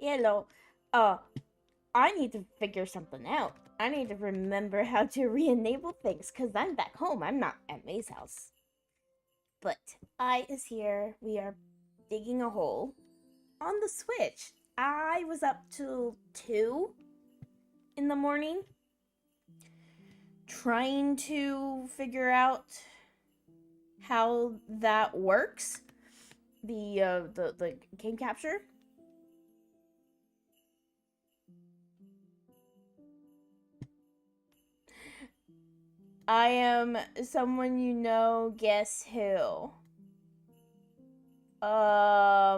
Hello. Uh, I need to figure something out. I need to remember how to re-enable things, because I'm back home. I'm not at May's house. But I is here. We are digging a hole on the Switch. I was up till 2 in the morning trying to figure out how that works. The game capture. I am someone you know. Guess who? I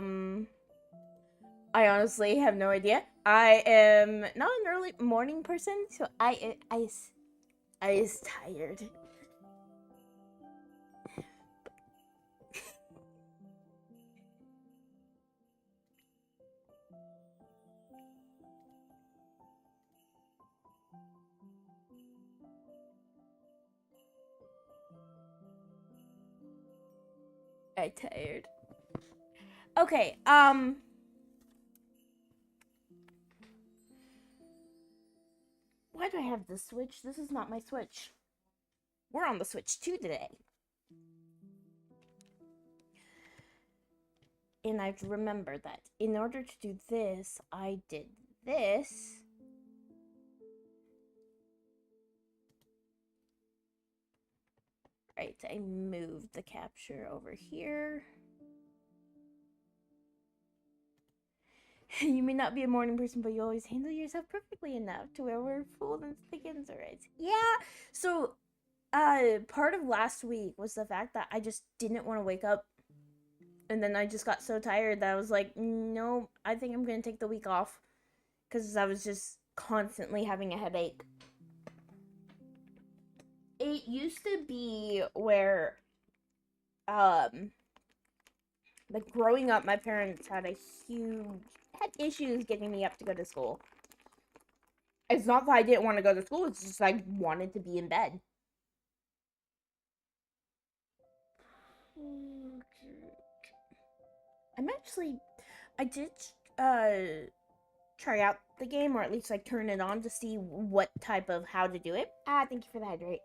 honestly have no idea. I am not an early morning person, so I is tired. I tired. Okay, why do I have this Switch? This is not my Switch. We're on the Switch 2 today. And I've remembered that in order to do this, I did this. Right, I moved the capture over here. You may not be a morning person, but you always handle yourself perfectly enough to where we're full and thick and right. Yeah, so part of last week was the fact that I just didn't want to wake up, and then I just got so tired that I was like, no, I think I'm gonna take the week off, because I was just constantly having a headache. It used to be where like growing up, my parents had issues getting me up to go to school. It's not that I didn't want to go to school, it's just I wanted to be in bed. I did try out the game, or at least like turn it on to see what type of how to do it. Thank you for the hydrate.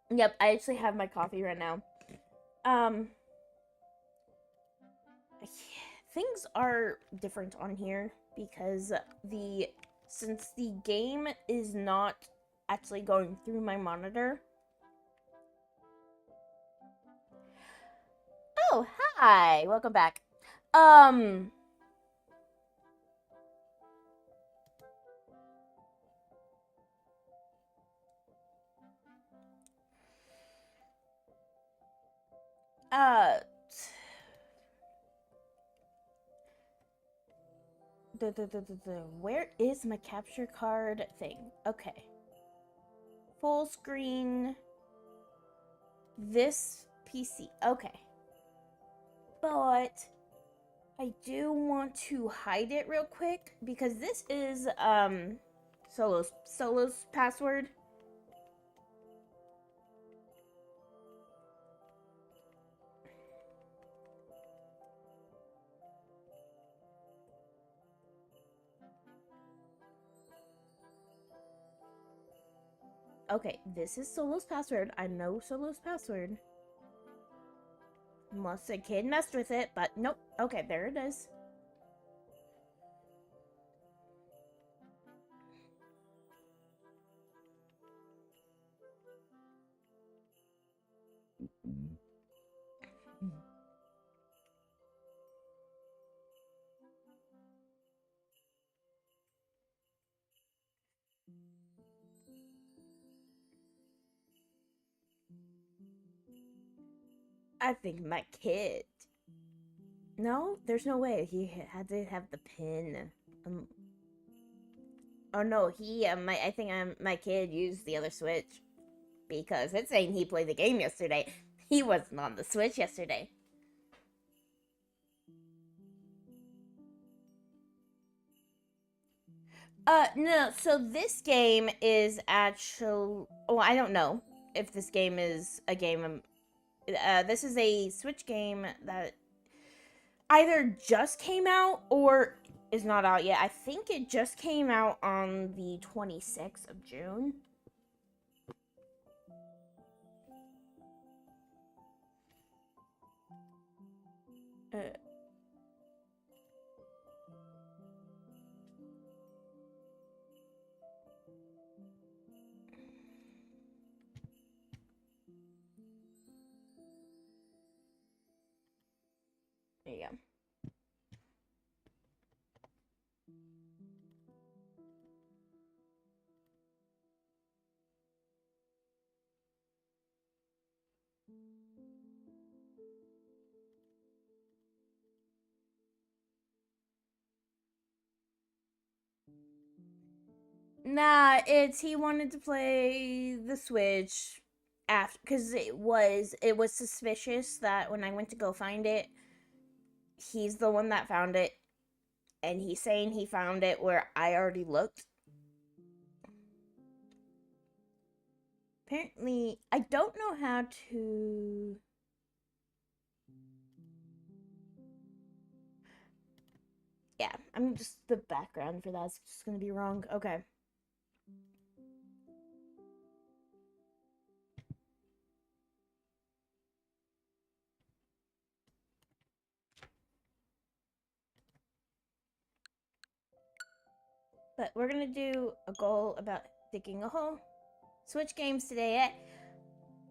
Yep, I actually have my coffee right now. Things are different on here because since the game is not actually going through my monitor. Oh, hi. Welcome back. Uh where is my capture card thing? Okay. Full screen. This PC. Okay. But I do want to hide it real quick because this is Solo's password. Okay, this is Solo's password. I know Solo's password. Unless a kid messed with it, but nope. Okay, there it is. I think my kid. No, there's no way. He had to have the pin. Oh no, I think my kid used the other Switch because it's saying he played the game yesterday. He wasn't on the Switch yesterday. No, so this game is actually, well, I don't know if this game is a game. This is a Switch game that either just came out or is not out yet. I think it just came out on the 26th of June. Uh, there you go. Nah, it's he wanted to play the Switch after, because it was suspicious that when I went to go find it, he's the one that found it, and he's saying he found it where I already looked. Apparently, I don't know how to. Yeah, I'm just the background for that's just gonna be wrong. Okay. But we're gonna do a goal about digging a hole. Switch games today at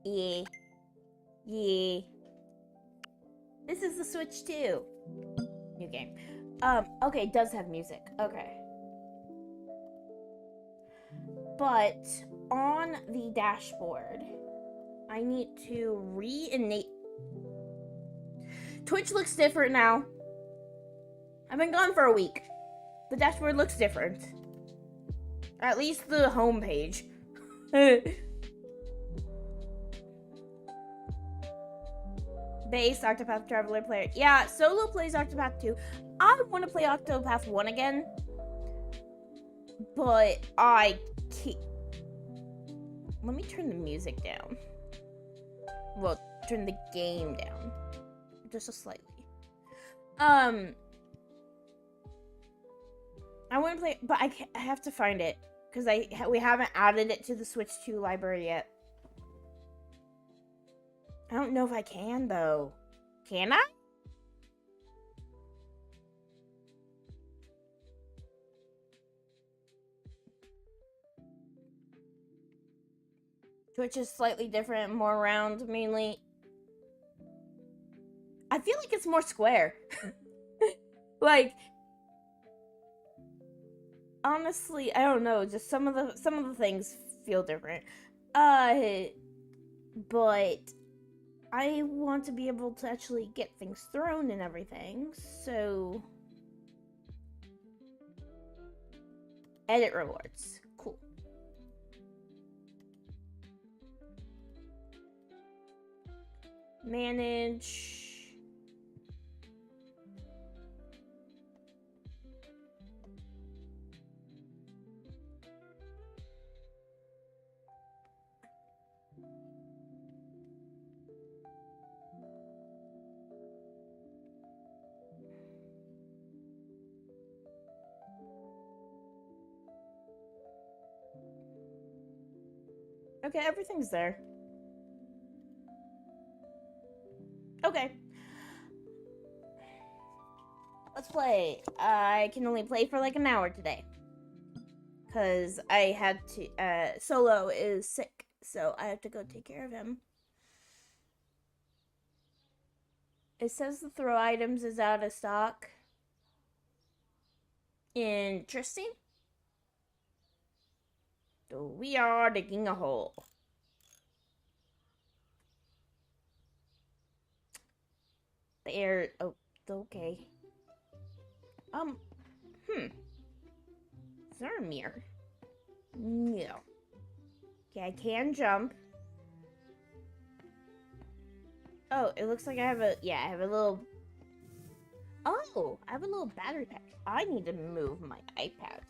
yeah. Yeah. This is the Switch 2. New game. Okay, it does have music. Okay. But on the dashboard, I need to re-enable. Twitch looks different now. I've been gone for a week. The dashboard looks different. At least the home page. Base Octopath Traveler player. Yeah, Solo plays Octopath 2. I want to play Octopath 1 again. But I can't. Let me turn the music down. Well, turn the game down. Just a slightly. I want to play, but I have to find it. Because we haven't added it to the Switch 2 library yet. I don't know if I can, though. Can I? Twitch is slightly different, more round, mainly. I feel like it's more square. Like, honestly, I don't know. Just some of the things feel different. But I want to be able to actually get things thrown and everything. So, edit rewards. Cool. Manage. Okay, everything's there. Okay. Let's play. I can only play for like an hour today. Because I had to, Solo is sick, so I have to go take care of him. It says the throw items is out of stock. Interesting. So we are digging a hole. There. Oh, okay. Is there a mirror? No. Okay, I can jump. Oh, it looks like I have a, yeah, I have a little, oh, I have a little battery pack. I need to move my iPad.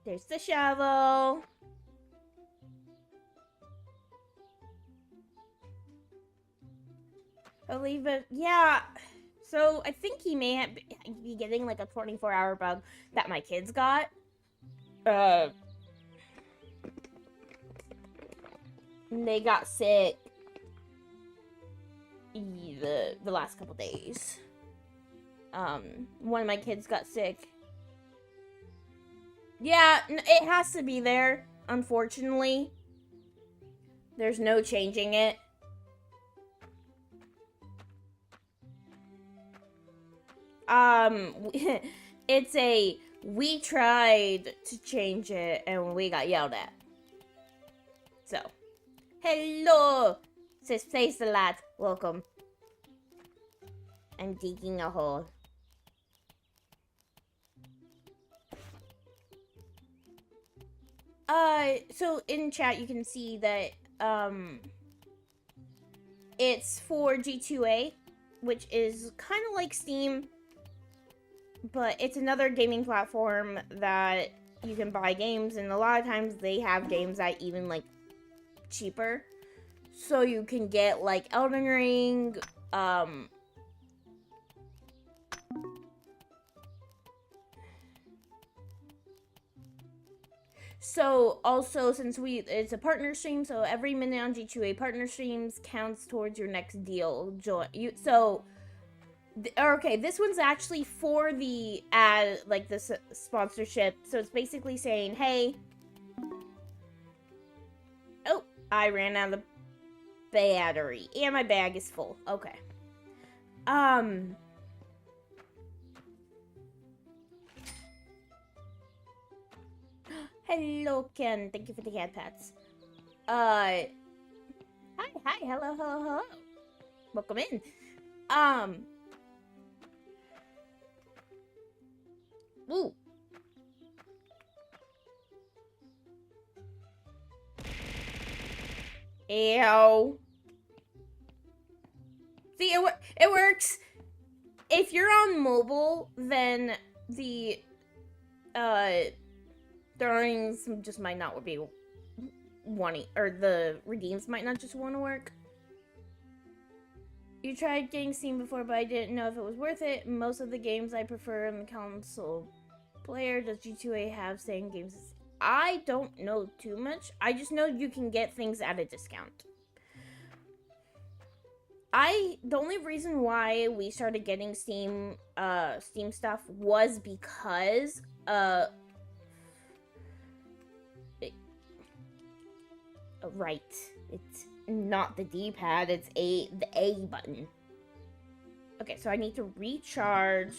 There's the shovel. I'll leave it. Yeah. So I think he may be getting like a 24-hour bug that my kids got. They got sick the last couple days. One of my kids got sick. Yeah, it has to be there, unfortunately. There's no changing it. It's a, we tried to change it and we got yelled at. So, hello, says Face the Lad, welcome. I'm digging a hole. So in chat you can see that, it's for G2A, which is kind of like Steam, but it's another gaming platform that you can buy games, and a lot of times they have games that even, like, cheaper. So you can get, like, Elden Ring, So, also, since it's a partner stream, so every minute on G2A partner streams counts towards your next deal. Okay, this one's actually for the ad, like the sponsorship. So it's basically saying, hey, oh, I ran out of battery, and my bag is full. Okay. Hello, Ken. Thank you for the cat pats. Hi, hello. Welcome in. Ooh. Ew. See, it works. If you're on mobile, then the earnings just might not be wanting, or the redeems might not just want to work. You tried getting Steam before, but I didn't know if it was worth it. Most of the games I prefer on the console player. Does G2A have same games? I don't know too much. I just know you can get things at a discount. The only reason why we started getting Steam stuff was because, right, it's not the D-pad, it's the A button. Okay, so I need to recharge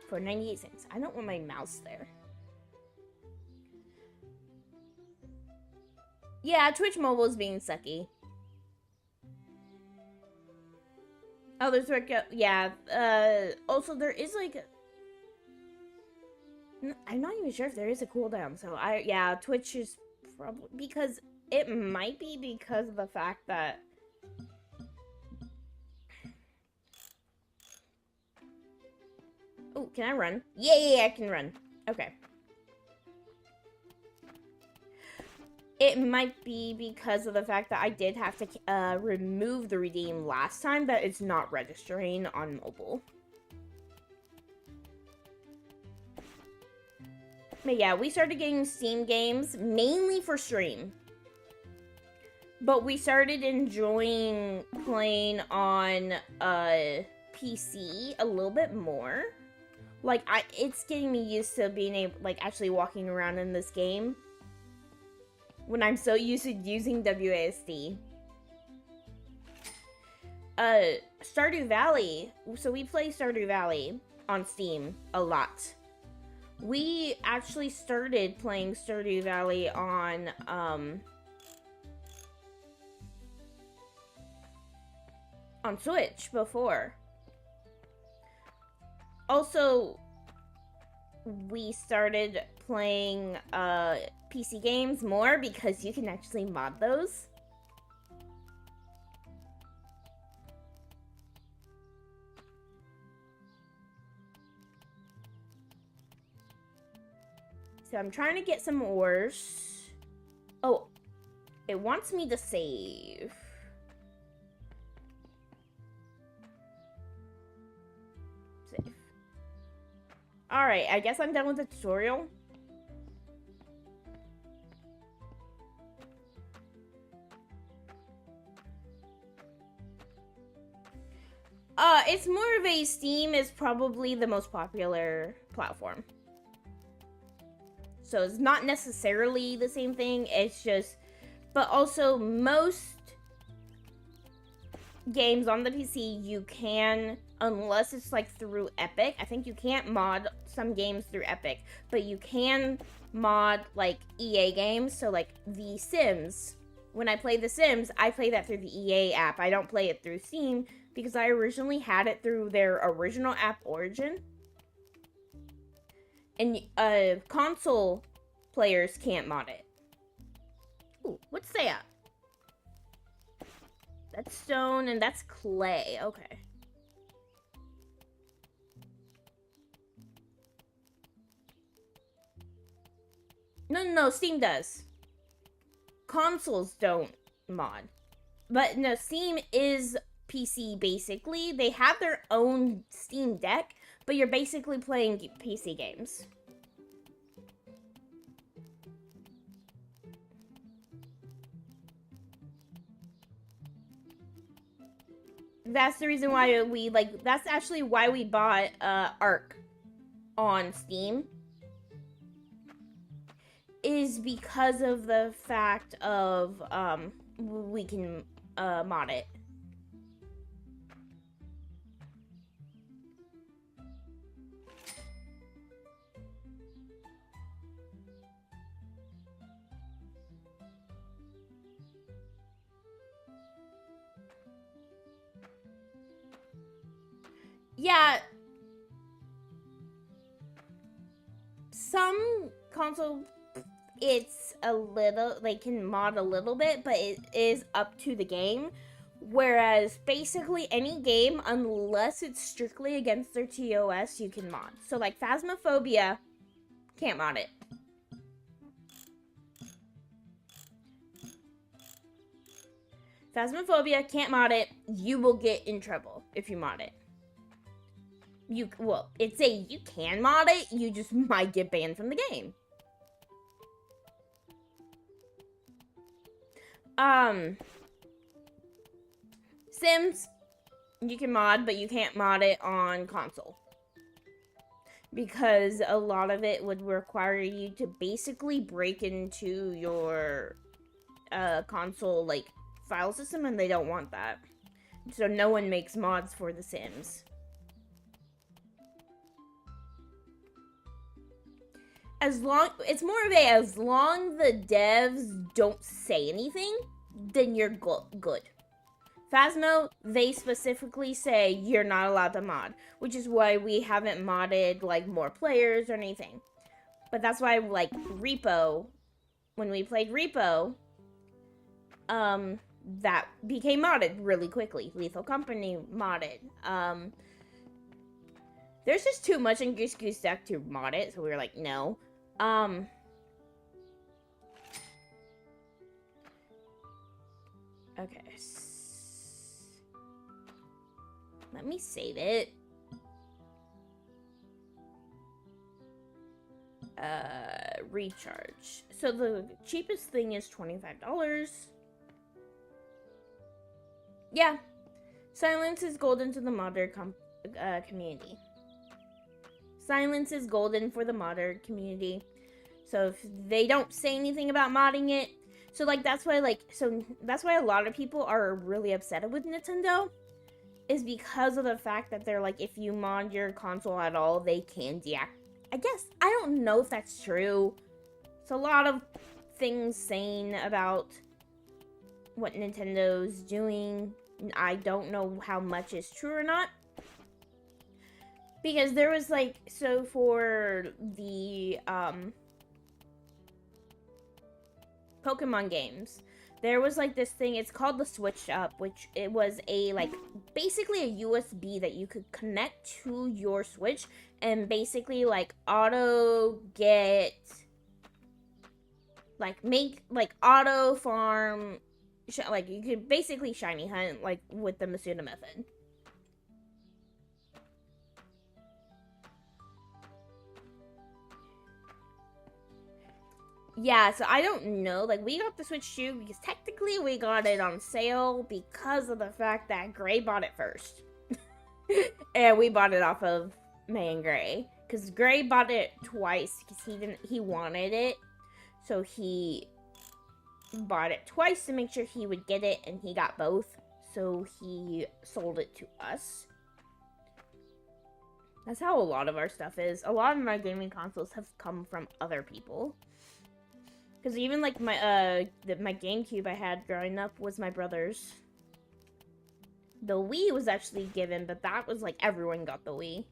for 98 cents. I don't want my mouse there. Yeah, Twitch Mobile is being sucky. Oh, there's workout. Yeah. Also, there is like, I'm not even sure if there is a cooldown. So yeah, Twitch is probably, because it might be because of the fact that oh, can I run? Yeah, I can run. Okay. It might be because of the fact that I did have to remove the redeem last time, that it's not registering on mobile. But yeah, we started getting Steam games mainly for stream. But we started enjoying playing on PC a little bit more. Like, it's getting me used to being able, like, actually walking around in this game when I'm so used to using WASD. Stardew Valley. So we play Stardew Valley on Steam a lot. We actually started playing Stardew Valley on Switch before. Also, we started playing PC games more because you can actually mod those. So I'm trying to get some ores. Oh, it wants me to save. Save. Alright, I guess I'm done with the tutorial. It's more of a Steam is probably the most popular platform. So it's not necessarily the same thing, it's just, but also most games on the PC you can, unless it's like through Epic. I think you can't mod some games through Epic, but you can mod like EA games. So like The Sims. When I play The Sims, I play that through the EA app. I don't play it through Steam because I originally had it through their original app Origin. And console players can't mod it. Ooh, what's that? That's stone and that's clay. Okay. No, Steam does. Consoles don't mod. But no, Steam is PC basically. They have their own Steam Deck, but you're basically playing PC games. That's the reason why we, like, that's actually why we bought Ark on Steam. Is because of the fact of, we can mod it. Yeah. Some console, it's a little, they can mod a little bit, but it is up to the game. Whereas basically any game, unless it's strictly against their TOS, you can mod. So like Phasmophobia, can't mod it. Phasmophobia, can't mod it. You will get in trouble if you mod it. Well, it's a you can mod it, you just might get banned from the game. Sims, you can mod, but you can't mod it on console. Because a lot of it would require you to basically break into your console, like, file system, and they don't want that. So no one makes mods for The Sims. It's more of a, as long the devs don't say anything, then you're good. Phasmo, they specifically say you're not allowed to mod, which is why we haven't modded, like, more players or anything. But that's why, like, Repo, when we played Repo, that became modded really quickly. Lethal Company modded. There's just too much in Goose Goose Duck to mod it, so we were like, no. Okay. Let me save it. Recharge. So the cheapest thing is $25. Yeah. Silence is golden to the modder community. Silence is golden for the modder community. So if they don't say anything about modding it, so like that's why a lot of people are really upset with Nintendo, is because of the fact that they're like, if you mod your console at all, they can deactivate. I guess I don't know if that's true. It's a lot of things saying about what Nintendo's doing. I don't know how much is true or not. Because there was, like, so for the, Pokemon games, there was, like, this thing, it's called the Switch Up, which it was a, like, basically a USB that you could connect to your Switch and basically, like, auto get like make like auto farm, like you could basically shiny hunt like with the Masuda method. Yeah, so I don't know. Like, we got the Switch too because technically we got it on sale because of the fact that Gray bought it first. And we bought it off of May and Gray. Because Gray bought it twice because he wanted it. So he bought it twice to make sure he would get it, and he got both. So he sold it to us. That's how a lot of our stuff is. A lot of my gaming consoles have come from other people. Because even like my my GameCube I had growing up was my brother's. The Wii was actually given, but that was like everyone got the Wii.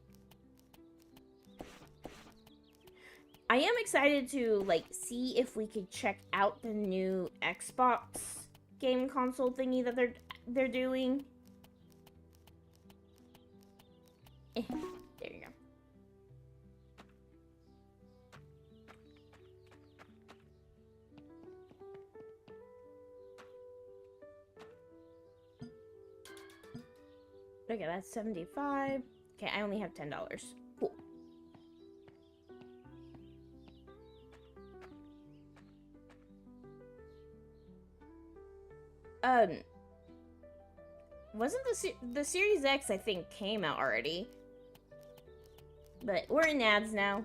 I am excited to like see if we could check out the new Xbox game console thingy that they're doing. There you go. Okay, that's 75. Okay, I only have $10. Cool. Wasn't the Series X, I think, came out already. But we're in ads now.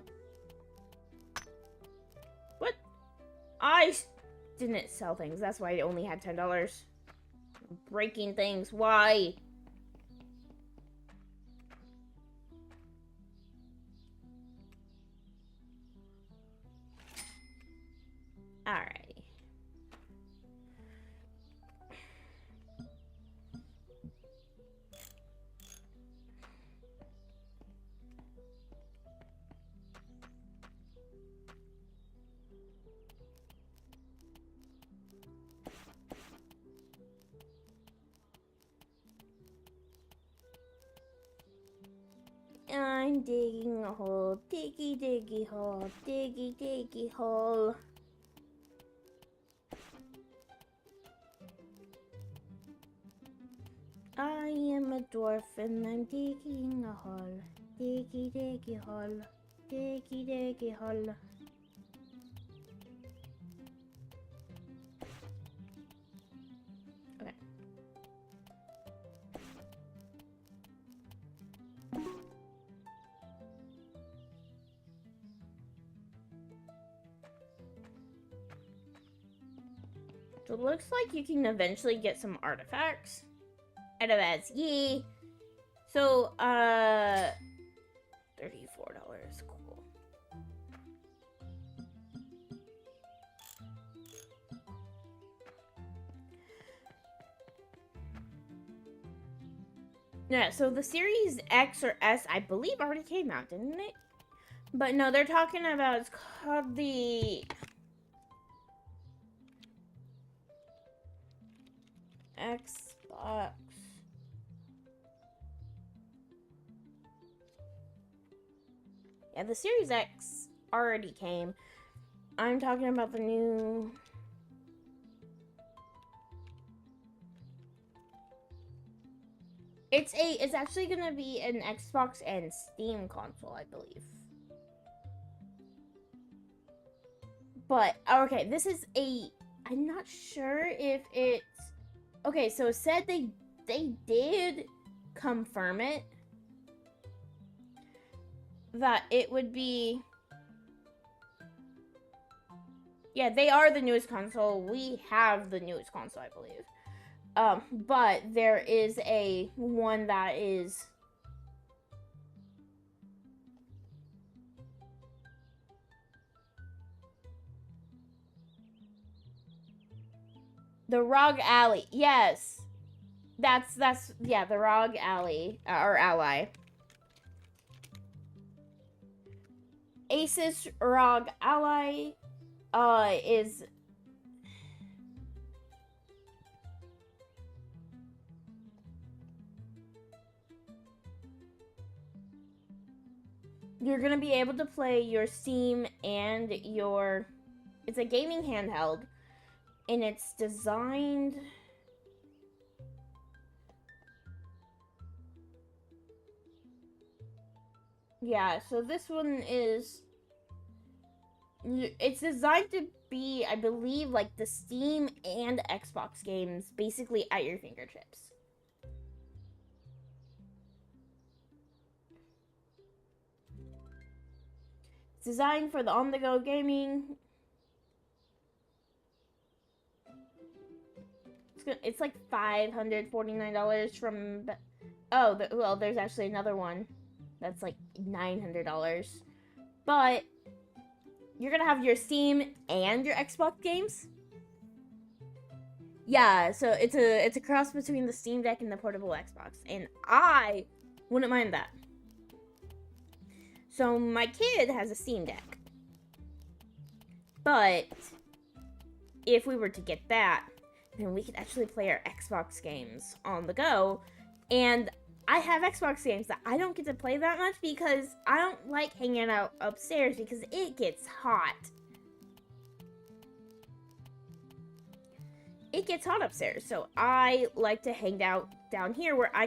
What? I didn't sell things. That's why I only had $10. Breaking things. Why? Alright. I'm digging a hole, diggy diggy hole, diggy diggy hole. I am a dwarf and I'm digging a hole, diggy diggy hole, diggy diggy hole. Okay. So it looks like you can eventually get some artifacts out of ads. Yay! So, $34. Cool. Yeah, so the Series X or S, I believe, already came out, didn't it? But no, they're talking about, it's called the Xbox. Yeah, the Series X already came. I'm talking about the new... It's actually gonna be an Xbox and Steam console, I believe. But, okay, this is I'm not sure if it's... Okay, so it said they did confirm it. That it would be... Yeah, they are the newest console. We have the newest console, I believe. But there is one that is... The Rogue Alley. Yes. That's yeah, the Rogue Alley or Ally. Asus ROG Ally is... You're gonna be able to play your Steam and your it's a gaming handheld, and it's designed. Yeah, so this one is. It's designed to be, I believe, like the Steam and Xbox games basically at your fingertips. It's designed for the on-the-go gaming. It's like $549 from. Oh, well, there's actually another one that's like $900. But you're gonna have your Steam and your Xbox games. Yeah, so it's a cross between the Steam Deck and the portable Xbox, and I wouldn't mind that. So my kid has a Steam Deck, but if we were to get that, then we could actually play our Xbox games on the go. And I have Xbox games that I don't get to play that much because I don't like hanging out upstairs because it gets hot. It gets hot upstairs, so I like to hang out down here where I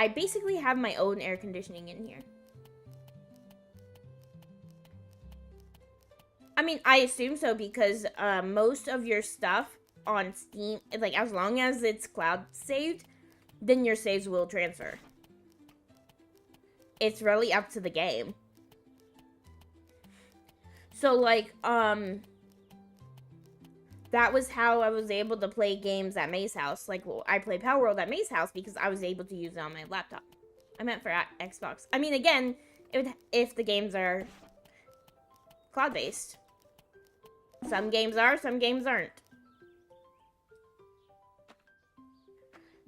basically have my own air conditioning in here. I mean, I assume so because most of your stuff on Steam, like as long as it's cloud saved, then your saves will transfer. It's really up to the game. So like, that was how I was able to play games at May's house. Like, well, I play Power World at May's house because I was able to use it on my laptop. I meant for Xbox. I mean, again, if the games are cloud-based. Some games are, some games aren't.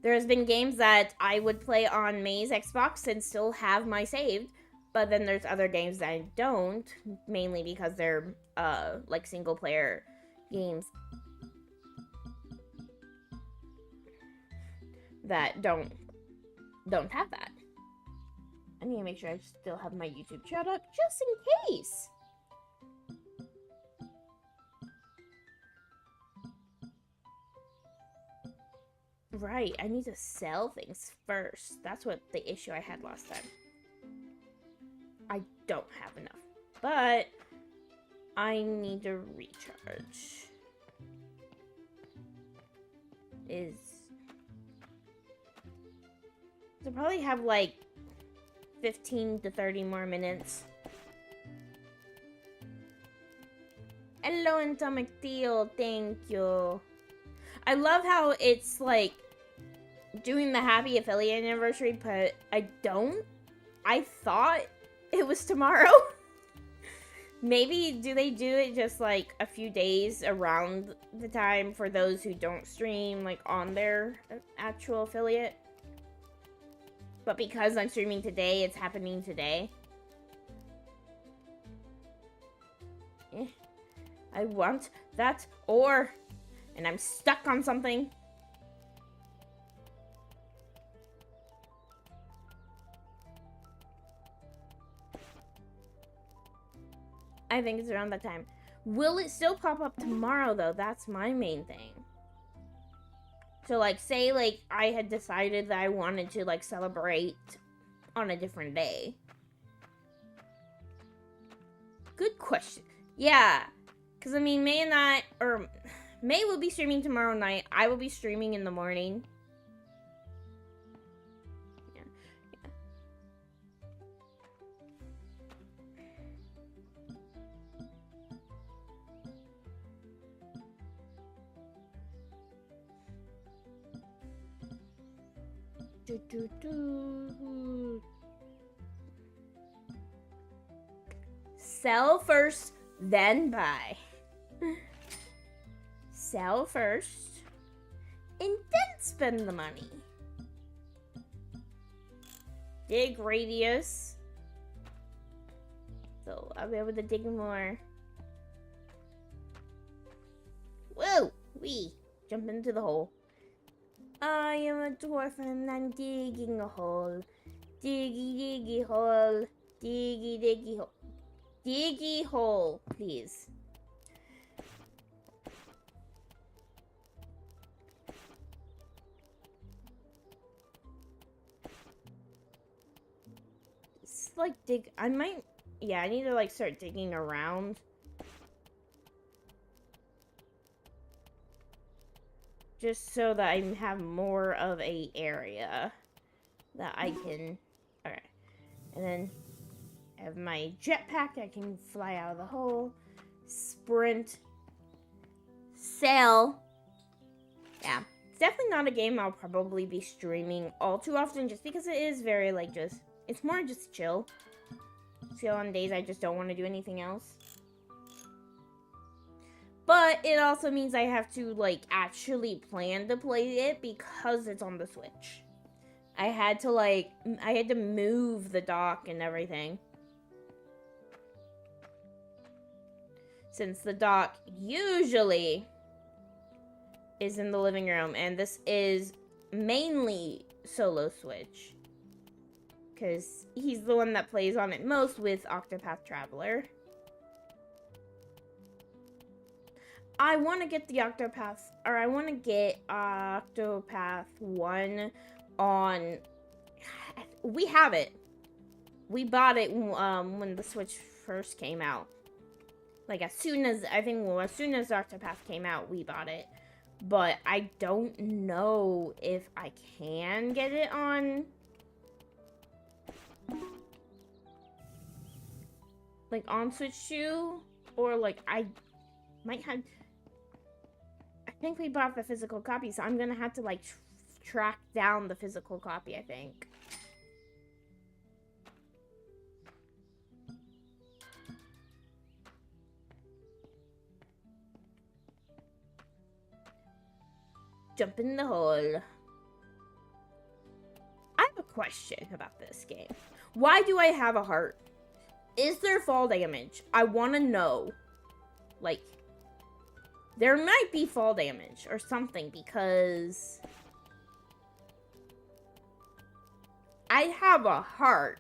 There's been games that I would play on May's Xbox and still have my saved, but then there's other games that I don't, mainly because they're like single player games that don't have that. I need to make sure I still have my YouTube chat up just in case. Right, I need to sell things first. That's what the issue I had last time. I don't have enough, but I need to recharge. So probably have like 15 to 30 more minutes. Hello, Atomic Teal, thank you. I love how it's like doing the happy affiliate anniversary, but I thought it was tomorrow. Maybe do they do it just like a few days around the time for those who don't stream like on their actual affiliate? But because I'm streaming today, it's happening today. I want that ore, and I'm stuck on something. I think it's around that time. Will it still pop up tomorrow, though? That's my main thing. So, like, say, like, I had decided that I wanted to, like, celebrate on a different day. Good question. Yeah. Because, I mean, May will be streaming tomorrow night. I will be streaming in the morning. Yeah. Sell first, then buy. Sell first, and then spend the money. Dig radius. So I'll be able to dig more. Whoa! Wee! Jump into the hole. I am a dwarf and I'm digging a hole. Diggy diggy hole. Diggy diggy hole. Diggy hole, please. like, dig... I might... Yeah, I need to, like, start digging around. Just so that I have more of a area that I can... Alright. And then I have my jetpack. I can fly out of the hole. Sprint. Sail. Yeah. It's definitely not a game I'll probably be streaming all too often, just because it is very, like, just... It's more just chill. Chill on days I just don't want to do anything else. But it also means I have to, like, actually plan to play it because it's on the Switch. I had to move the dock and everything. Since the dock usually is in the living room, and this is mainly solo Switch. Because he's the one that plays on it most with Octopath Traveler. I want to get the Octopath 1 on... We have it. We bought it when the Switch first came out. Like, as soon as Octopath came out, we bought it. But I don't know if I can get it on... Like, on Switch 2, or, like, I might have... I think we bought the physical copy, so I'm gonna have to, like, track down the physical copy, I think. Jump in the hole. I have a question about this game. Why do I have a heart? Is there fall damage? I want to know. Like, there might be fall damage or something because I have a heart.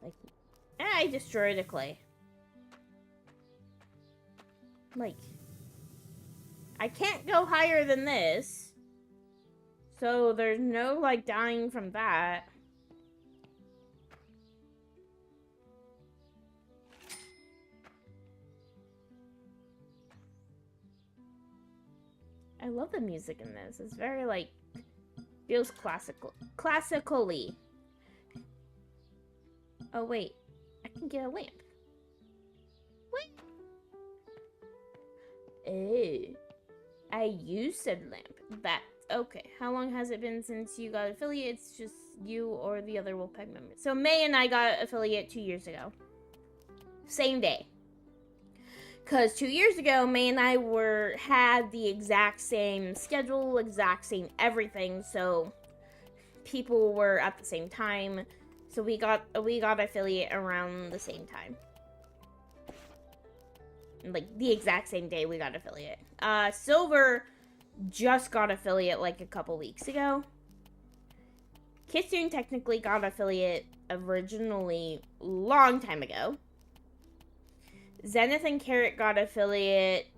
Like, I destroyed a clay. Like, I can't go higher than this. So there's no, like, dying from that. I love the music in this. It's very, like, feels classically. Oh, wait. I can get a lamp. What? Oh. I used said lamp. That's okay. How long has it been since you got affiliate? It's just you or the other Wolfpack members. So May and I got affiliate 2 years ago. Same day. Because 2 years ago, May and I had the exact same schedule, exact same everything. So people were at the same time. So we got affiliate around the same time. Like, the exact same day we got affiliate. Silver just got affiliate, like, a couple weeks ago. Kitsune technically got affiliate originally long time ago. Zenith and Carrot got affiliate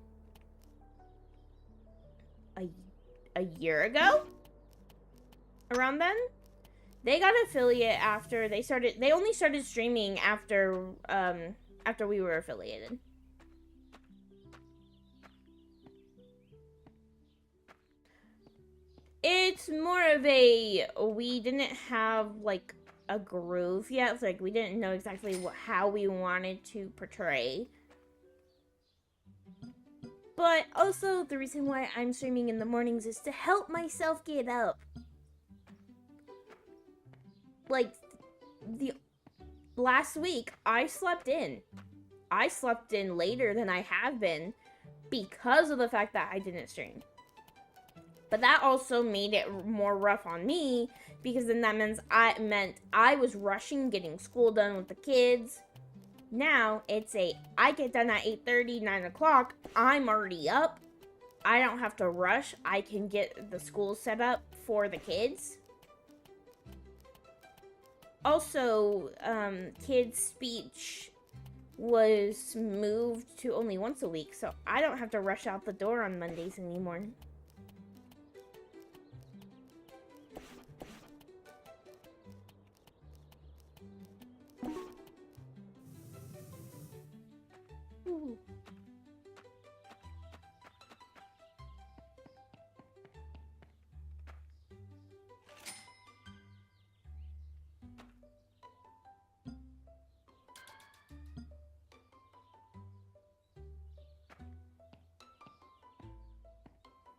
a year ago? Around then? They got affiliate after they only started streaming after we were affiliated. It's more of we didn't have, like, a groove yet. Like, we didn't know exactly how we wanted to portray. But also, the reason why I'm streaming in the mornings is to help myself get up. Like, last week, I slept in. I slept in later than I have been because of the fact that I didn't stream. But that also made it more rough on me because then that meant I was rushing getting school done with the kids. Now it's I get done at 8:30, 9 o'clock. I'm already up. I don't have to rush. I can get the school set up for the kids. Also, kids' speech was moved to only once a week, so I don't have to rush out the door on Mondays anymore.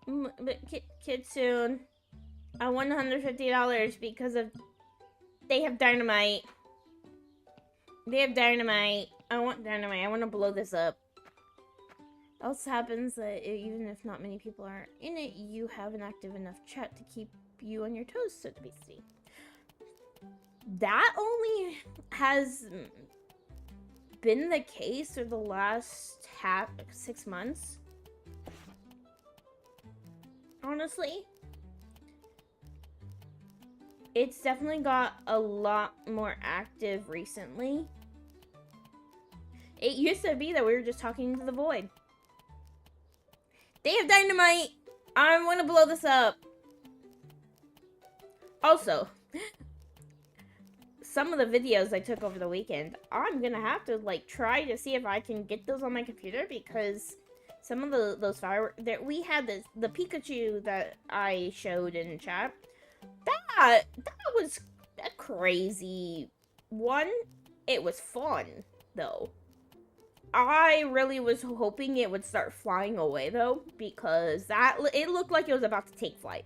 Ooh. But Kitsune, I won $150 because of they have dynamite. They have dynamite. I want dynamite. I want to blow this up. Else happens that even if not many people are in it, you have an active enough chat to keep you on your toes, so to speak. That only has been the case for the last 6 months. Honestly, it's definitely got a lot more active recently. It used to be that we were just talking to the void. They have dynamite. I want to blow this up. Also, some of the videos I took over the weekend, I'm gonna have to like try to see if I can get those on my computer, because some of those fireworks that we had, the Pikachu that I showed in chat, that was a crazy one. It was fun though. I really was hoping it would start flying away though, because it looked like it was about to take flight.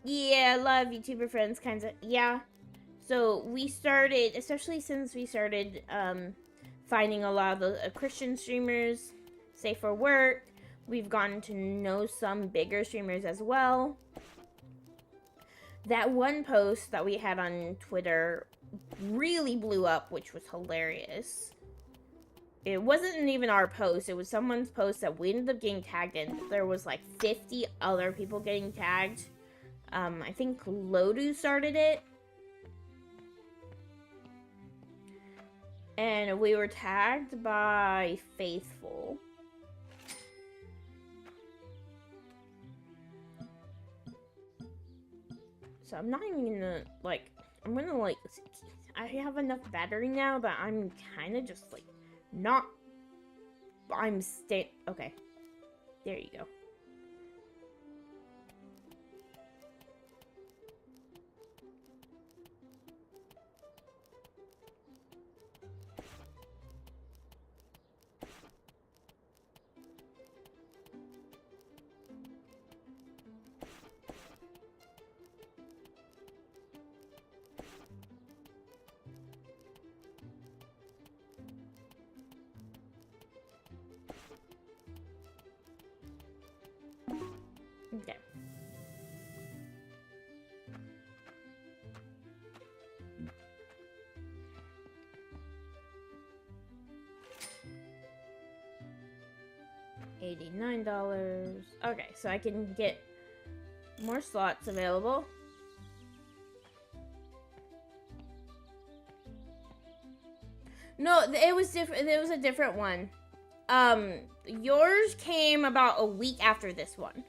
Yeah, a lot of YouTuber friends kinds of, yeah. So we started, especially since we started finding a lot of the Christian streamers, safe for work. We've gotten to know some bigger streamers as well. That one post that we had on Twitter really blew up, which was hilarious. It wasn't even our post. It was someone's post that we ended up getting tagged in. There was like 50 other people getting tagged. I think Lodu started it. And we were tagged by Faithful. So I'm not even gonna, like, I'm gonna, like, I have enough battery now that I'm kind of just, like, not, okay. There you go. Okay. $89. Okay, so I can get more slots available. No, it was different. It was a different one. Yours came about a week after this one.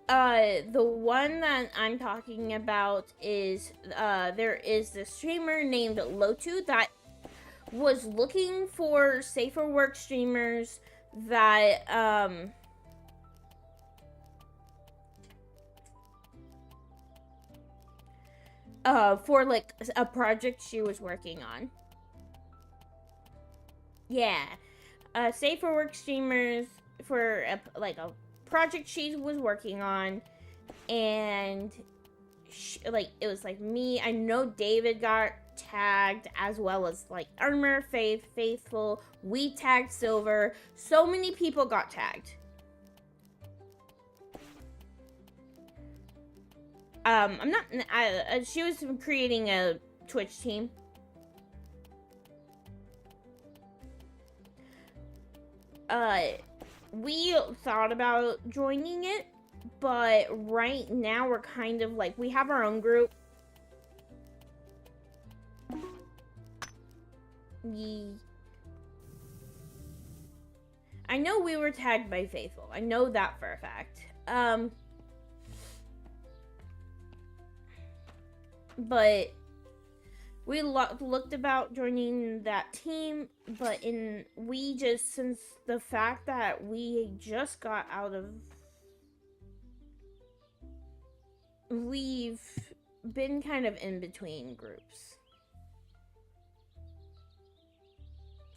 The one that I'm talking about is, there is the streamer named Lotu that was looking for safer work streamers that, for, like, a project she was working on. Yeah. Safer work streamers for, a project she was working on, and it was like me. I know David got tagged, as well as like Armor, Faithful. We tagged Silver. So many people got tagged. I'm not. She was creating a Twitch team. We thought about joining it, but right now we're kind of like, we have our own group. I know we were tagged by Faithful. I know that for a fact. But we looked about joining that team, but since the fact that we just got out of, we've been kind of in between groups.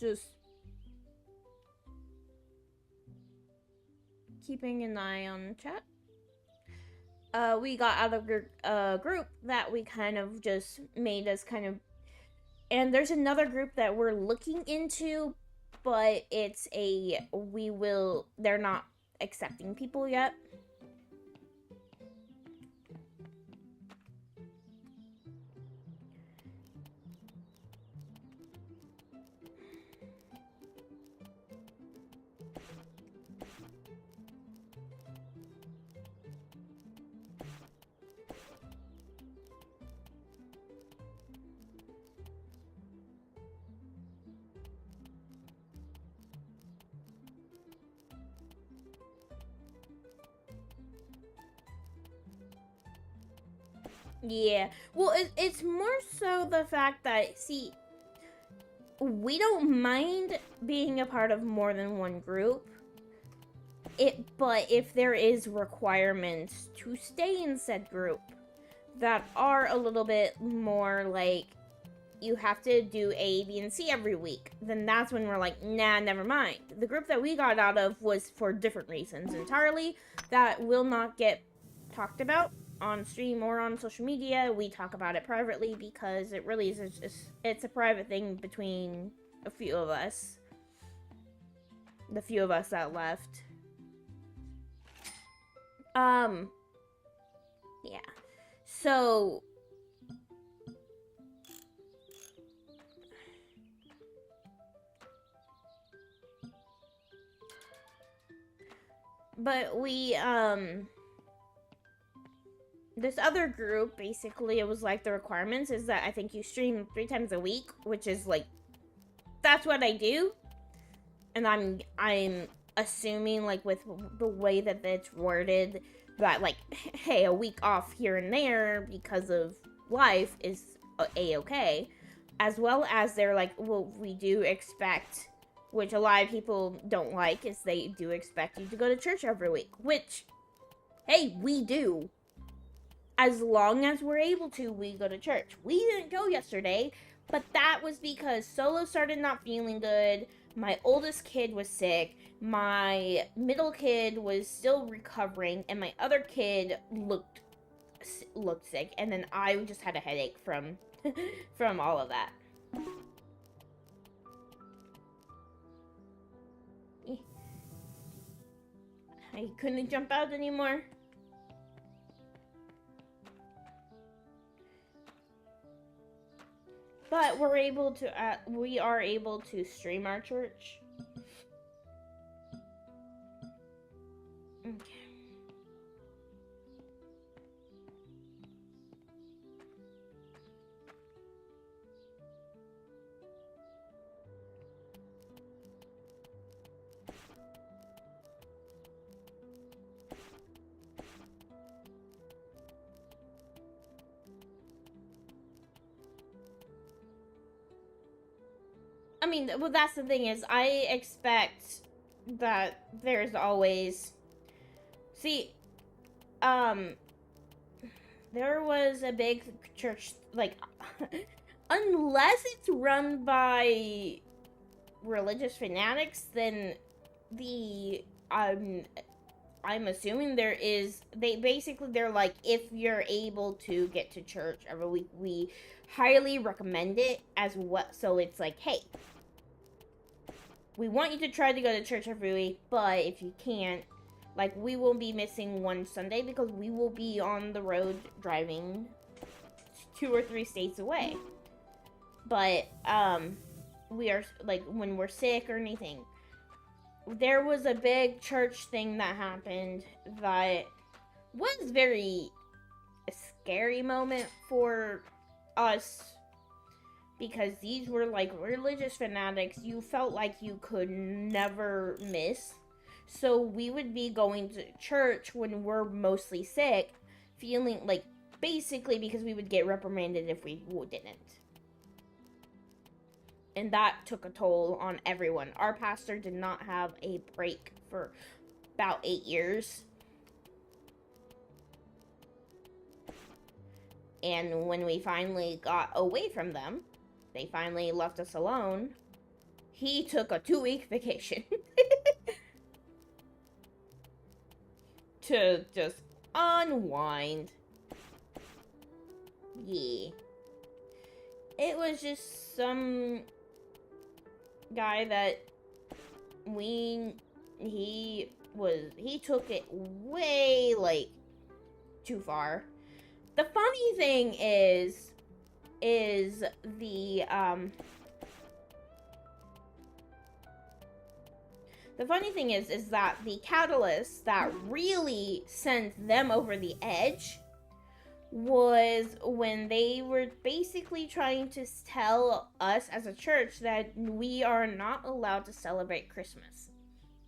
Just keeping an eye on chat. We got out of a group that we kind of just made us kind of, and there's another group that we're looking into, but they're not accepting people yet. Yeah. Well, it's more so the fact that, see, we don't mind being a part of more than one group. But if there is requirements to stay in said group that are a little bit more like, you have to do A, B, and C every week, then that's when we're like, nah, never mind. The group that we got out of was for different reasons entirely that will not get talked about on stream or on social media. We talk about it privately because it really is it's a private thing between a few of us. The few of us that left. Yeah. So but we this other group, basically, it was like the requirements is that I think you stream 3 times a week, which is like, that's what I do. And I'm assuming, like, with the way that it's worded, that, like, hey, a week off here and there because of life is a-okay. As well as they're like, well, we do expect, which a lot of people don't like, is they do expect you to go to church every week. Which, hey, we do. As long as we're able to, we go to church. We didn't go yesterday, but that was because Solo started not feeling good. My oldest kid was sick. My middle kid was still recovering, and my other kid looked sick. And then I just had a headache from from all of that. I couldn't jump out anymore. But we are able to stream our church. Okay. I mean, well, that's the thing is, I expect that there's always... See, there was a big church, like, unless it's run by religious fanatics, then I'm assuming they're like, if you're able to get to church every week, we highly recommend it as what, so it's like, hey, we want you to try to go to church every week, but if you can't, like, we will be missing one Sunday because we will be on the road driving 2 or 3 states away. But, we are, like, when we're sick or anything, there was a big church thing that happened that was a scary moment for us, because these were like religious fanatics you felt like you could never miss. So we would be going to church when we're mostly sick, feeling like basically because we would get reprimanded if we didn't. And that took a toll on everyone. Our pastor did not have a break for about 8 years. And when we finally got away from them, they finally left us alone, he took a 2-week vacation. To just unwind. Yeah. It was just some guy that he took it way, like, too far. The funny thing is the funny thing is that the catalyst that really sent them over the edge was when they were basically trying to tell us as a church that we are not allowed to celebrate Christmas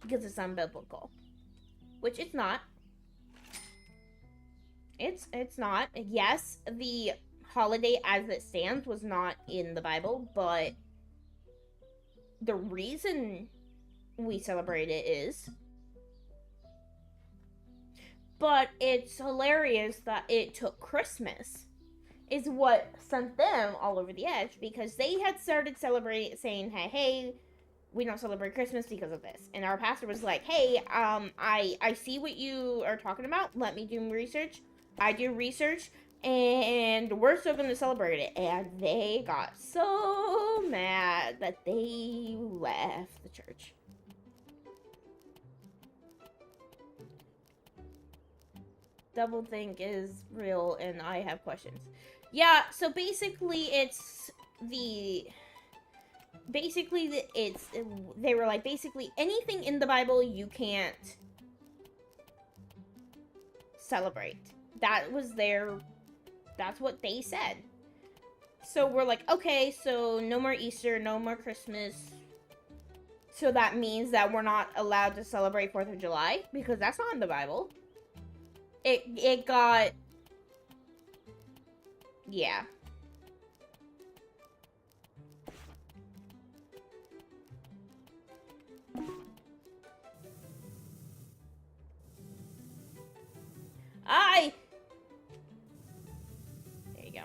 because it's unbiblical, which it's not. It's not. Yes, the holiday as it stands was not in the Bible, but the reason we celebrate it is. But it's hilarious that it took Christmas is what sent them all over the edge, because they had started celebrating, saying, hey, we don't celebrate Christmas because of this. And our pastor was like, hey, I see what you are talking about. Let me do research. I do research, and we're still going to celebrate it. And they got so mad that they left the church. Doublethink is real, and I have questions. Yeah, so basically they were like, basically anything in the Bible you can't celebrate. That's what they said. So we're like, okay, so no more Easter, no more Christmas. So that means that we're not allowed to celebrate 4th of July, because that's not in the Bible. It got... Yeah. There you go.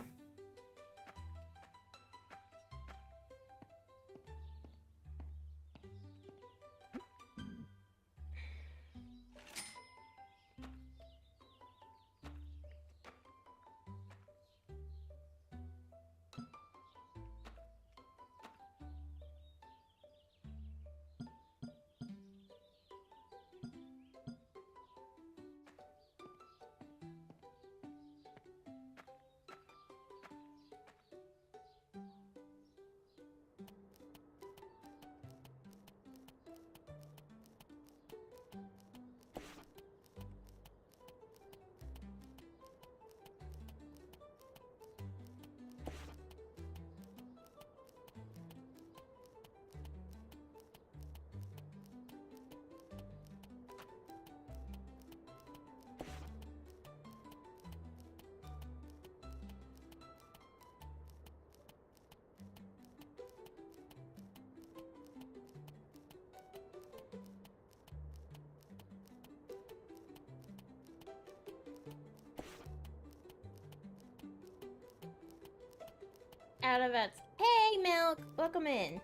Out of vets. Hey, Milk! Welcome in.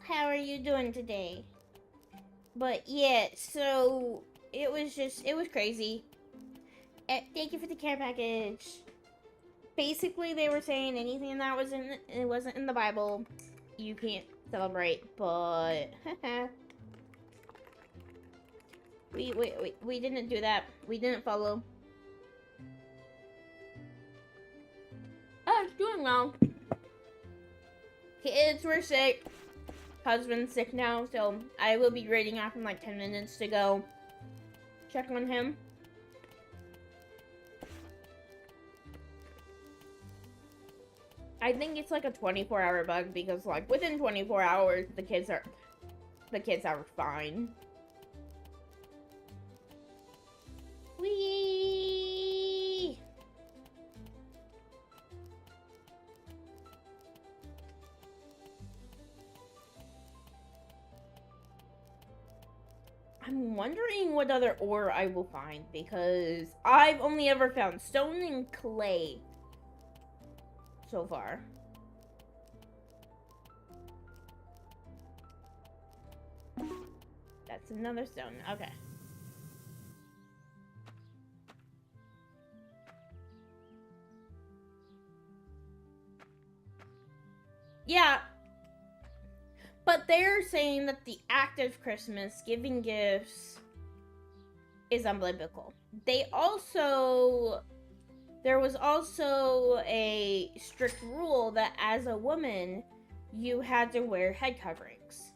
How are you doing today? But yeah, so it was crazy. Thank you for the care package. Basically, they were saying anything that wasn't in the Bible, you can't celebrate. But we didn't do that. We didn't follow. Oh, it's doing well. Kids were sick. Husband's sick now, so I will be grading off in like 10 minutes to go check on him. I think it's like a 24-hour bug because like within 24 hours the kids are fine. Whee! I'm wondering what other ore I will find because I've only ever found stone and clay so far. That's another stone. Okay. Yeah. But they're saying that the act of Christmas, giving gifts, is unbiblical. There was also a strict rule that as a woman, you had to wear head coverings.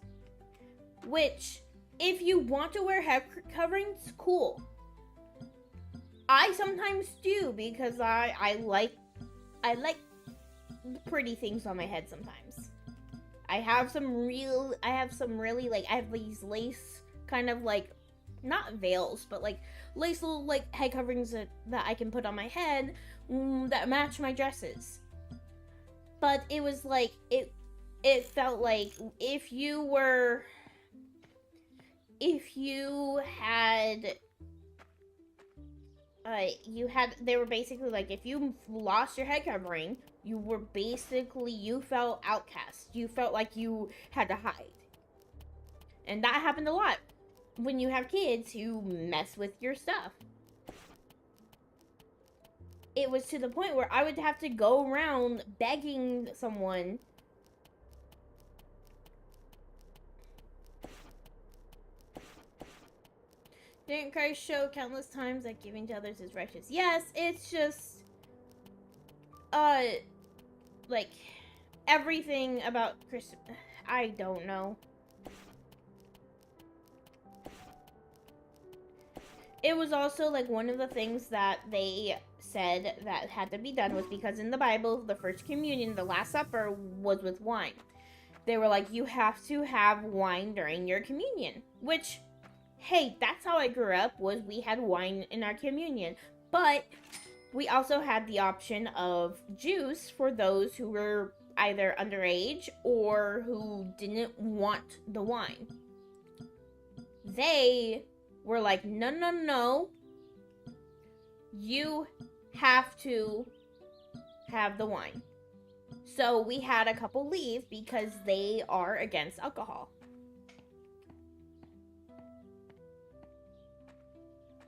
Which, if you want to wear head coverings, cool. I sometimes do because I like pretty things on my head sometimes. I have these lace kind of like, not veils, but like lace little like head coverings that I can put on my head that match my dresses. But it was like, it felt like if you had they were basically like, if you lost your head covering, you felt outcast. You felt like you had to hide. And that happened a lot when you have kids who mess with your stuff. It was to the point where I would have to go around begging someone. Didn't Christ show countless times that giving to others is righteous? Yes, it's just, like, everything about Christmas. I don't know. It was also, like, one of the things that they said that had to be done was because in the Bible, the first communion, the Last Supper, was with wine. They were like, you have to have wine during your communion, which, hey, that's how I grew up, was we had wine in our communion. But we also had the option of juice for those who were either underage or who didn't want the wine. They were like, no. You have to have the wine. So we had a couple leave because they are against alcohol.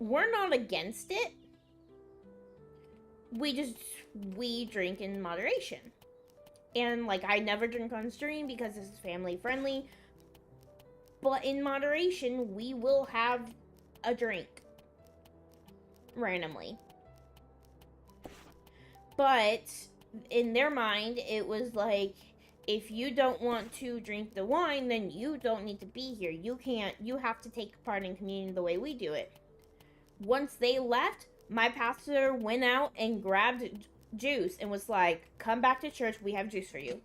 We're not against it. We drink in moderation. And, like, I never drink on stream because this is family friendly. But in moderation, we will have a drink. Randomly. But in their mind, it was like, if you don't want to drink the wine, then you don't need to be here. You have to take part in communion the way we do it. Once they left, my pastor went out and grabbed juice and was like, come back to church, we have juice for you.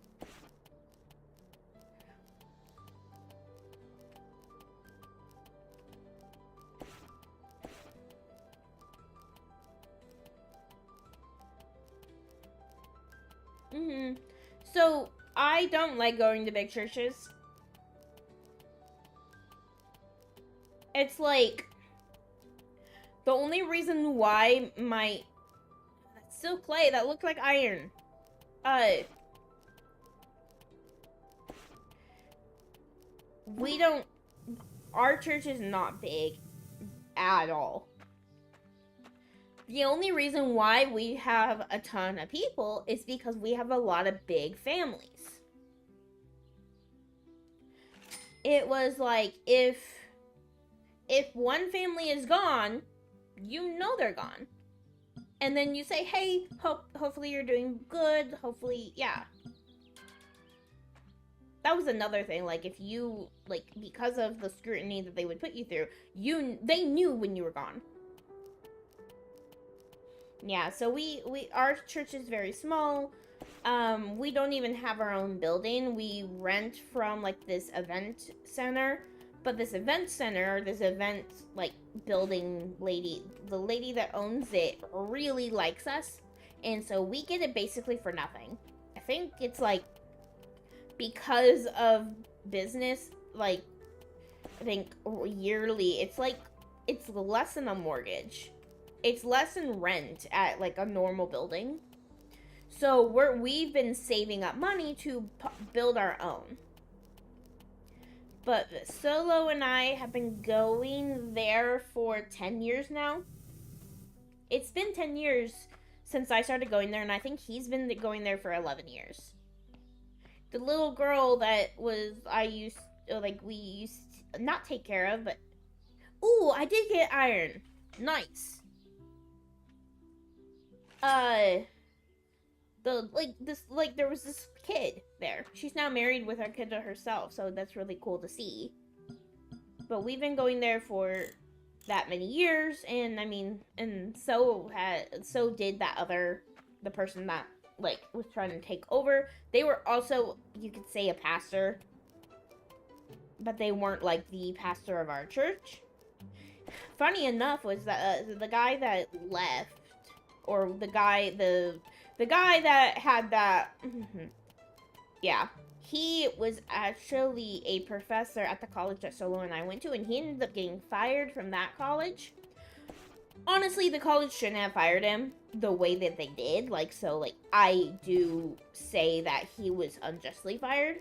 So, I don't like going to big churches. It's like, the only reason why that's still clay, that looked like iron. Our church is not big at all. The only reason why we have a ton of people is because we have a lot of big families. It was like, if one family is gone, you know they're gone. And then you say, hey, hopefully you're doing good, hopefully, yeah. That was another thing, like, if you, like, because of the scrutiny that they would put you through, they knew when you were gone. Yeah, so our church is very small. We don't even have our own building. We rent from like this event center. But this event center, this event like building lady, the lady that owns it really likes us. And so we get it basically for nothing. I think it's like because of business, like I think yearly, it's like it's less than a mortgage. It's less than rent at like a normal building. So we've been saving up money to build our own. But Solo and I have been going there for 10 years now. It's been 10 years since I started going there, and I think he's been going there for 11 years. The little girl that we used to not take care of, but ooh, I did get iron. Nice. There was this kid there. She's now married with her kid to herself, so that's really cool to see. But we've been going there for that many years, and I mean, and so did the person that like was trying to take over. They were also, you could say, a pastor, but they weren't like the pastor of our church. Funny enough was that the guy that left, or the guy that had that, yeah, he was actually a professor at the college that Solo and I went to, and he ended up getting fired from that college. Honestly, the college shouldn't have fired him the way that they did. I do say that he was unjustly fired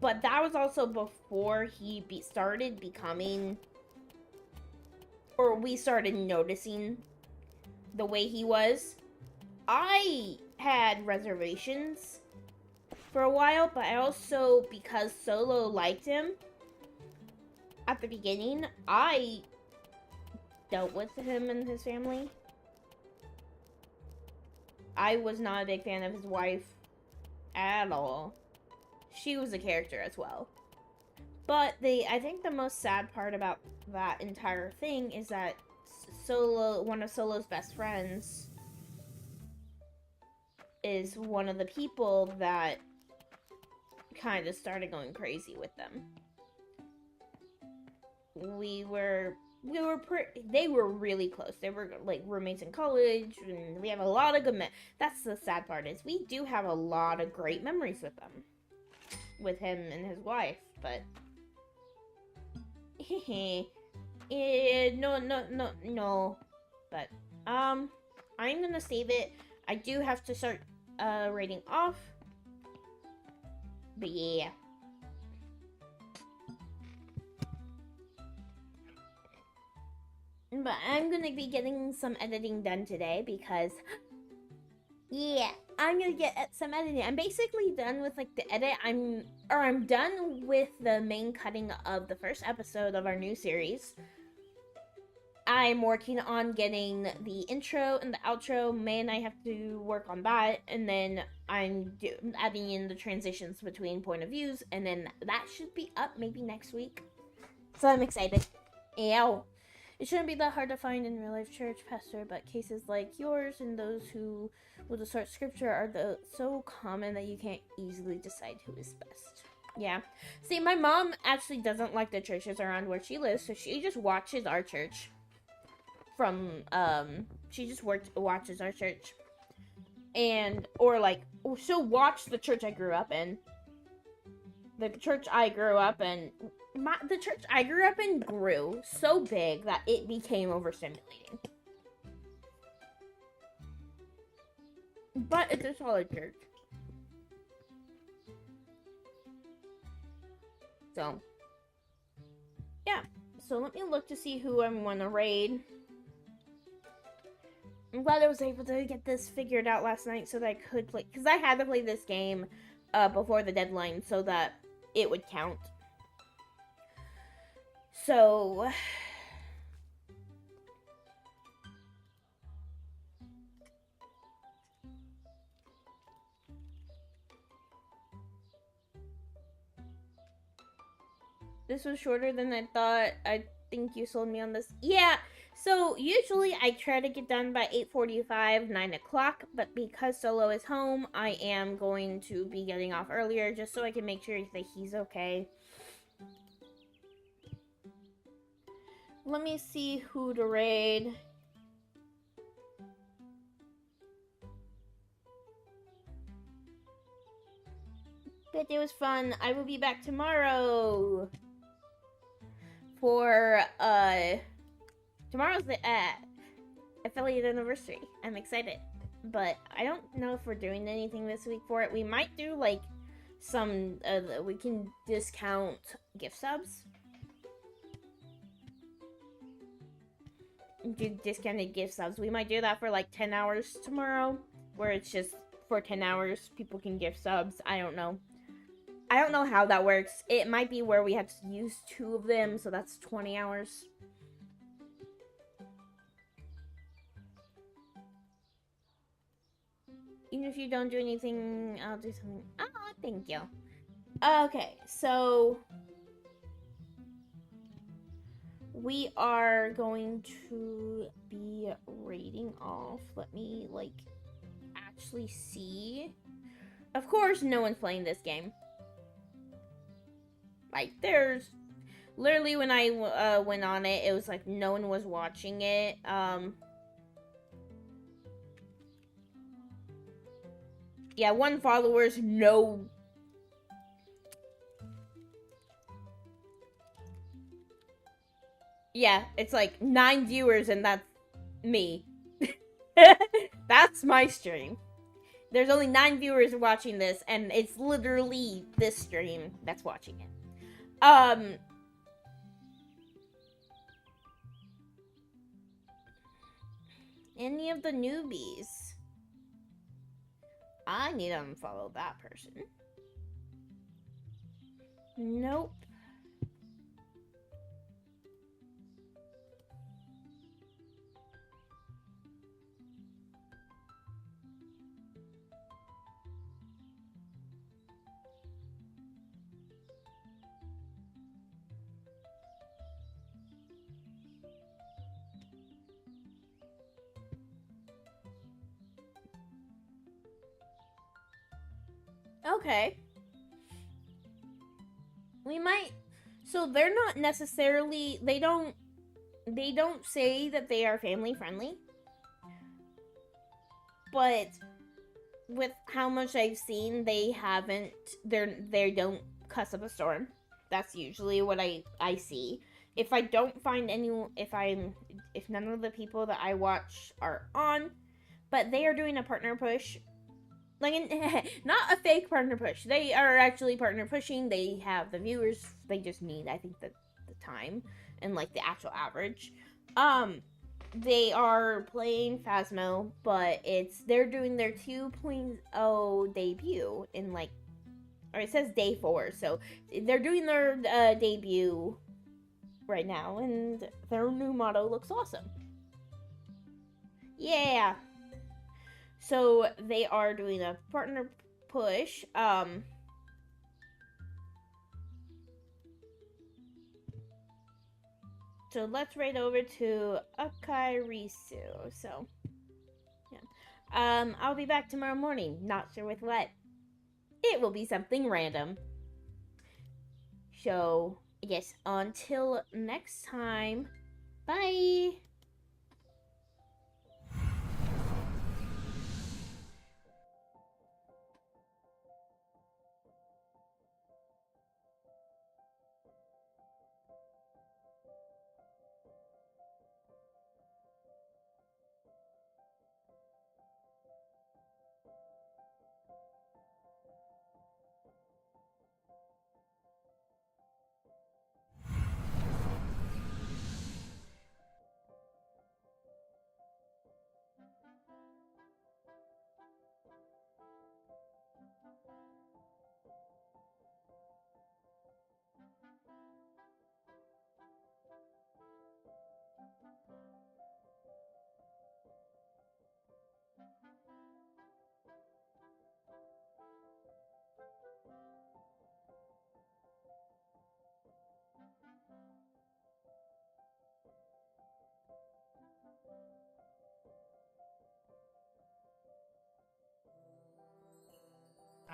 but that was also before he started becoming, or we started noticing the way he was. I had reservations for a while, but I also, because Solo liked him at the beginning, I dealt with him and his family. I was not a big fan of his wife at all. She was a character as well. But I think the most sad part about that entire thing is that one of Solo's best friends, is one of the people that kind of started going crazy with them. They were really close. They were like roommates in college, and we have a lot of good that's the sad part, is we do have a lot of great memories with them, with him and his wife, but no, but I'm gonna save it. I do have to start rating off, but yeah. But I'm gonna be getting some editing done today because, yeah, I'm gonna get some editing. I'm basically done with like the edit. I'm done with the main cutting of the first episode of our new series. I'm working on getting the intro and the outro. May and I have to work on that, and then I'm adding in the transitions between point of views, and then that should be up maybe next week. So I'm excited. Ow. It shouldn't be that hard to find in real life church pastor, but cases like yours and those who will distort scripture are so common that you can't easily decide who is best. Yeah. See, my mom actually doesn't like the churches around where she lives, so she just watches our church. Watches our church. She'll watch the church I grew up in. The church I grew up in grew so big that it became overstimulating. But it's a solid church. So, yeah. So let me look to see who I'm going to raid. I'm glad I was able to get this figured out last night so that I could play, because I had to play this game before the deadline so that it would count. So, this this was shorter than I thought. I think you sold me on this. Yeah, so usually I try to get done by 8:45, 9 o'clock, but because Solo is home, I am going to be getting off earlier just so I can make sure that he's okay. Let me see who to raid. But it was fun. I will be back tomorrow for tomorrow's the affiliate anniversary. I'm excited, but I don't know if we're doing anything this week for it. We might do like some we can discount gift subs. Do discounted gift subs. We might do that for like 10 hours tomorrow, where it's just for 10 hours people can gift subs. I don't know how that works. It might be where we have to use 2 of them, so that's 20 hours. Even if you don't do anything, I'll do something. Oh, thank you. Okay, so we are going to be rating off. Let me, like, actually see. Of course, no one's playing this game. Like, there's literally when I went on it, it was like no one was watching it. Yeah, 1 followers, no. Yeah, it's like 9 viewers, and that's me. That's my stream. There's only 9 viewers watching this, and it's literally this stream that's watching it. Any of the newbies? I need to unfollow that person. Nope. Okay. We might. So they're not necessarily. They don't say that they are family friendly. But with how much I've seen, they haven't. They don't cuss up a storm. That's usually what I see. If I don't find anyone, if none of the people that I watch are on, but they are doing a partner push. Like, not a fake partner push. They are actually partner pushing. They have the viewers. They just need, I think, the time and, like, the actual average. They are playing Phasmo, but they're doing their 2.0 debut in, like, or it says day 4. So they're doing their debut right now, and their new motto looks awesome. Yeah. So they are doing a partner push. So let's raid over to Akairisu. So, yeah. I'll be back tomorrow morning. Not sure with what. It will be something random. So, yes, until next time. Bye!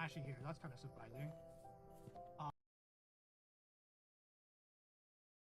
actually here. That's kind of surprising.